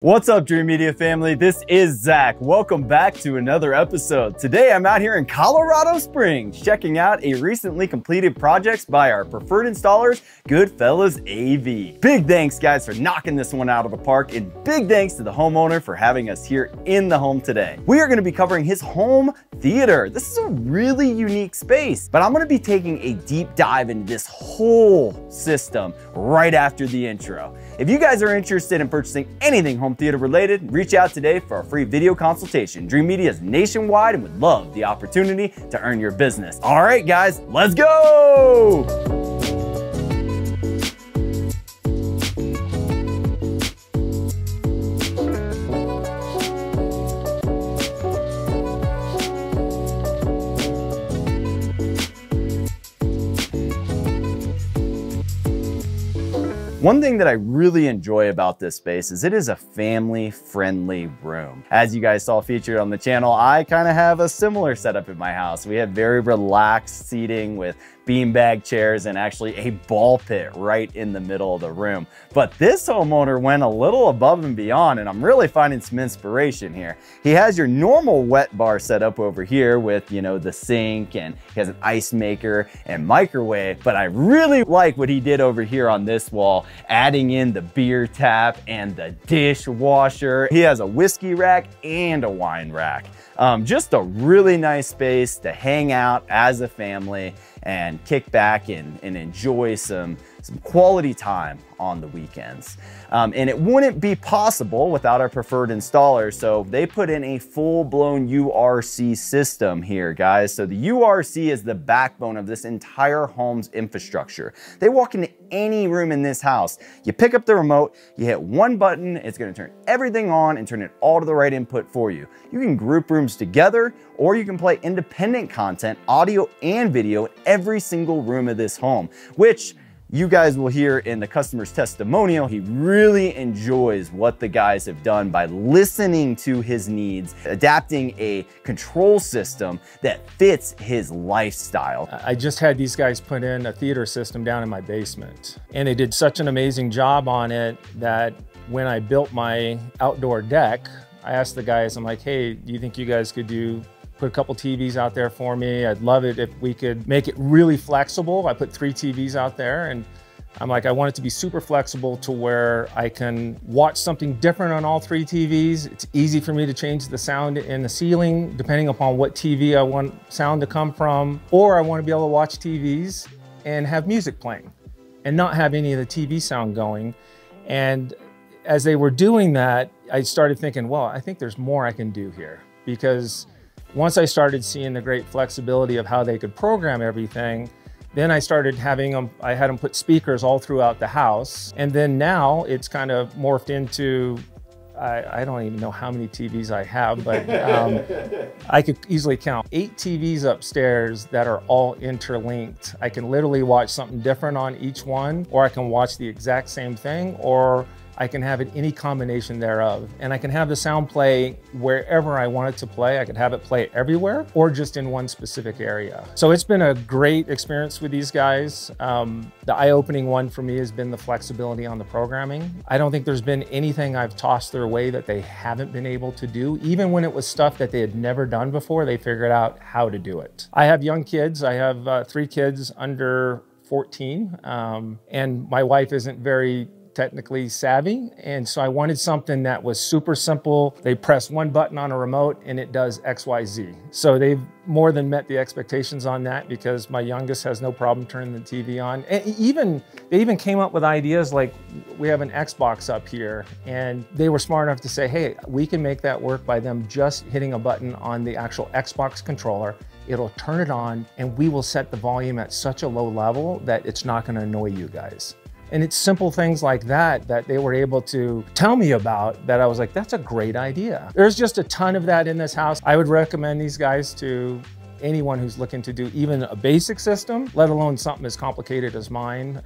What's up, Dream Media family? This is Zach. Welcome back to another episode. Today, I'm out here in Colorado Springs, checking out a recently completed project by our preferred installers, Goodfellas AV. Big thanks, guys, for knocking this one out of the park, and big thanks to the homeowner for having us here in the home today. We are going to be covering his home theater. This is a really unique space, but I'm going to be taking a deep dive into this whole system right after the intro. If you guys are interested in purchasing anything home theater related, reach out today for a free video consultation. Dream Media is nationwide and would love the opportunity to earn your business. All right, guys, let's go! One thing that I really enjoy about this space is it is a family-friendly room. As you guys saw featured on the channel, I kind of have a similar setup in my house. We have very relaxed seating with beanbag chairs and actually a ball pit right in the middle of the room. But this homeowner went a little above and beyond, and I'm really finding some inspiration here. He has your normal wet bar set up over here with, you know, the sink, and he has an ice maker and microwave, but I really like what he did over here on this wall, adding in the beer tap and the dishwasher. He has a whiskey rack and a wine rack. Just a really nice space to hang out as a family and kick back and enjoy some quality time on the weekends. And it wouldn't be possible without our preferred installer, so they put in a full-blown URC system here, guys. So the URC is the backbone of this entire home's infrastructure. They walk into any room in this house, you pick up the remote, you hit one button, it's gonna turn everything on and turn it all to the right input for you. You can group rooms together, or you can play independent content, audio and video in every single room of this home, which you guys will hear in the customer's testimonial. He really enjoys what the guys have done by listening to his needs, adapting a control system that fits his lifestyle. I just had these guys put in a theater system down in my basement, and they did such an amazing job on it that when I built my outdoor deck, I asked the guys, I'm like, hey, do you think you guys could put a couple TVs out there for me? I'd love it if we could make it really flexible. I put 3 TVs out there, and I'm like, I want it to be super flexible to where I can watch something different on all 3 TVs. It's easy for me to change the sound in the ceiling, depending upon what TV I want sound to come from, or I want to be able to watch TVs and have music playing and not have any of the TV sound going. And as they were doing that, I started thinking, well, I think there's more I can do here, because once I started seeing the great flexibility of how they could program everything, then I started having them, I had them put speakers all throughout the house. And then now it's kind of morphed into, I don't even know how many TVs I have, but I could easily count 8 TVs upstairs that are all interlinked. I can literally watch something different on each one, or I can watch the exact same thing, or I can have it any combination thereof. And I can have the sound play wherever I want it to play. I could have it play everywhere or just in one specific area. So it's been a great experience with these guys. The eye-opening one for me has been the flexibility on the programming. I don't think there's been anything I've tossed their way that they haven't been able to do. Even when it was stuff that they had never done before, they figured out how to do it. I have young kids. I have 3 kids under 14, and my wife isn't very technically savvy, and so I wanted something that was super simple. They press one button on a remote and it does XYZ. So they've more than met the expectations on that, because my youngest has no problem turning the TV on. And they even came up with ideas like, we have an Xbox up here, and they were smart enough to say, hey, we can make that work by them just hitting a button on the actual Xbox controller. It'll turn it on, and we will set the volume at such a low level that it's not going to annoy you guys. And it's simple things like that that they were able to tell me about, that I was like, that's a great idea. There's just a ton of that in this house. I would recommend these guys to anyone who's looking to do even a basic system, let alone something as complicated as mine.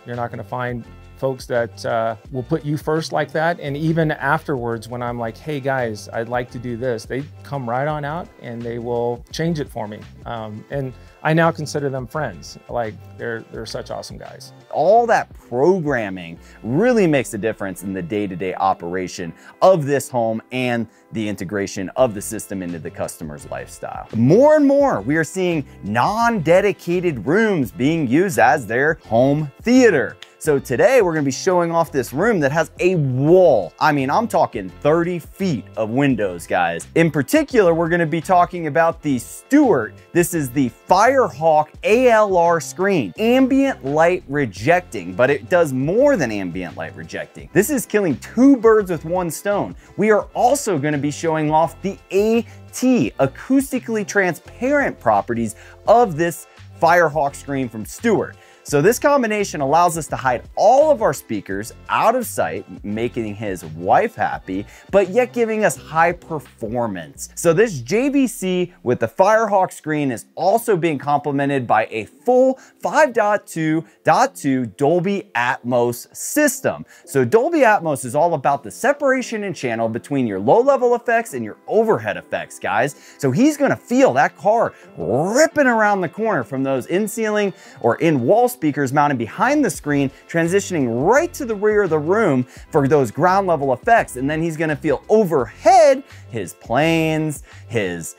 You're not gonna find folks that will put you first like that. And even afterwards, when I'm like, hey guys, I'd like to do this, they come right on out and they will change it for me. And I now consider them friends. Like they're such awesome guys. All that programming really makes a difference in the day-to-day operation of this home and the integration of the system into the customer's lifestyle. More and more, we are seeing non-dedicated rooms being used as their home theater. So today we're gonna be showing off this room that has a wall. I mean, I'm talking 30 feet of windows, guys. In particular, we're gonna be talking about the Stewart. This is the Firehawk ALR screen, ambient light rejecting, but it does more than ambient light rejecting. This is killing two birds with one stone. We are also gonna be showing off the AT, acoustically transparent properties of this Firehawk screen from Stewart. So this combination allows us to hide all of our speakers out of sight, making his wife happy, but yet giving us high performance. So this JVC with the Firehawk screen is also being complemented by a full 5.2.2 Dolby Atmos system. So Dolby Atmos is all about the separation in channel between your low-level effects and your overhead effects, guys. So he's gonna feel that car ripping around the corner from those in-ceiling or in-wall speakers mounted behind the screen, transitioning right to the rear of the room for those ground level effects. And then he's gonna feel overhead his planes, his,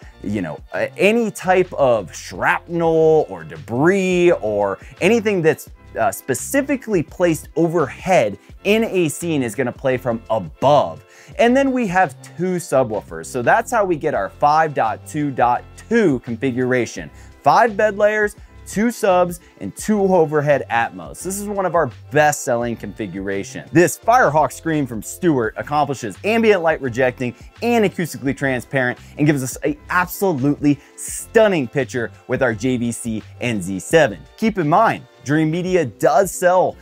any type of shrapnel or debris or anything that's specifically placed overhead in a scene is gonna play from above. And then we have two subwoofers. So that's how we get our 5.2.2 configuration. 5 bed layers, 2 subs, and 2 overhead Atmos. This is one of our best-selling configurations. This Firehawk screen from Stewart accomplishes ambient light rejecting and acoustically transparent and gives us an absolutely stunning picture with our JVC NZ7. Keep in mind, Dream Media does sell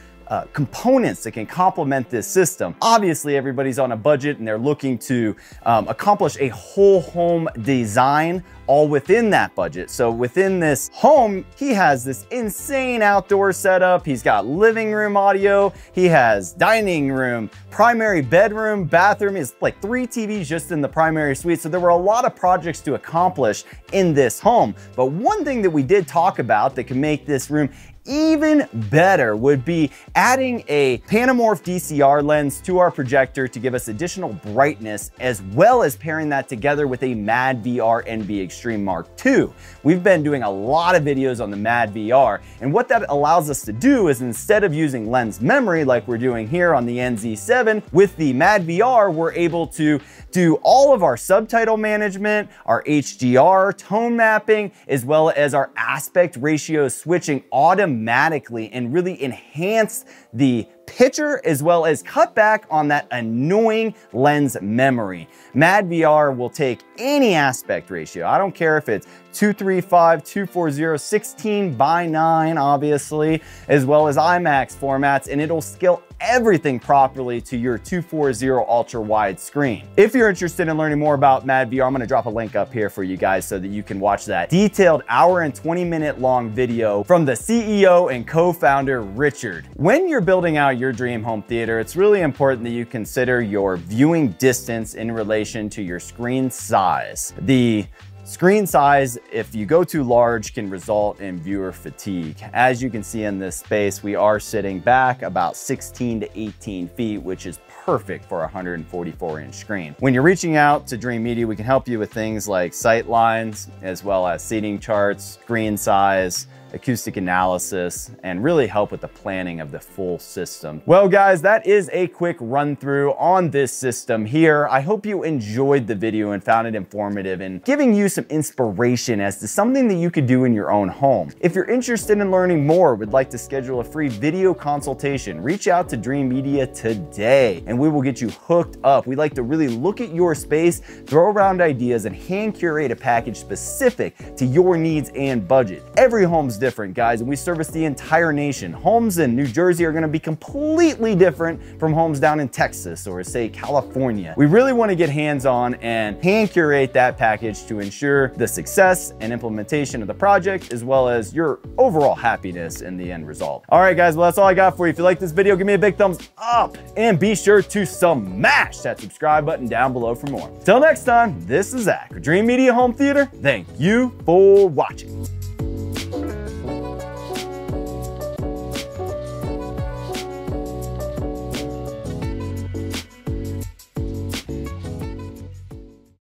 components that can complement this system. Obviously, everybody's on a budget and they're looking to accomplish a whole home design all within that budget. So within this home, he has this insane outdoor setup. He's got living room audio. He has dining room, primary bedroom, bathroom. It's like 3 TVs just in the primary suite. So there were a lot of projects to accomplish in this home. But one thing that we did talk about that can make this room even better would be adding a Panamorph DCR lens to our projector to give us additional brightness, as well as pairing that together with a MADVR NB Extreme Mark II. We've been doing a lot of videos on the MADVR, and what that allows us to do is, instead of using lens memory like we're doing here on the NZ7, with the MADVR, we're able to do all of our subtitle management, our HDR, tone mapping, as well as our aspect ratio switching automatically, and really enhance the picture as well as cut back on that annoying lens memory. MADVR will take any aspect ratio. I don't care if it's 235, 240, 16:9, obviously, as well as IMAX formats, and it'll scale everything properly to your 240 ultra wide screen. If you're interested in learning more about MADVR, I'm gonna drop a link up here for you guys so that you can watch that detailed 1 and 20-minute long video from the CEO and co-founder, Richard. When you're building out your dream home theater, it's really important that you consider your viewing distance in relation to your screen size. The screen size, if you go too large, can result in viewer fatigue. As you can see in this space, we are sitting back about 16 to 18 feet, which is perfect for a 144-inch screen. When you're reaching out to Dream Media, we can help you with things like sight lines, as well as seating charts, screen size, acoustic analysis, and really help with the planning of the full system. Well, guys, that is a quick run through on this system here. I hope you enjoyed the video and found it informative and giving you some inspiration as to something that you could do in your own home. If you're interested in learning more, would like to schedule a free video consultation, reach out to Dream Media today and we will get you hooked up. We like to really look at your space, throw around ideas, and hand curate a package specific to your needs and budget. Every home's different, guys, and we service the entire nation. Homes in New Jersey are going to be completely different from homes down in Texas or, say, California. We really want to get hands-on and hand curate that package to ensure the success and implementation of the project, as well as your overall happiness in the end result. All right, guys, well, that's all I got for you. If you like this video, give me a big thumbs up and be sure to smash that subscribe button down below for more. Till next time, this is Zach with Dream Media Home Theater. Thank you for watching.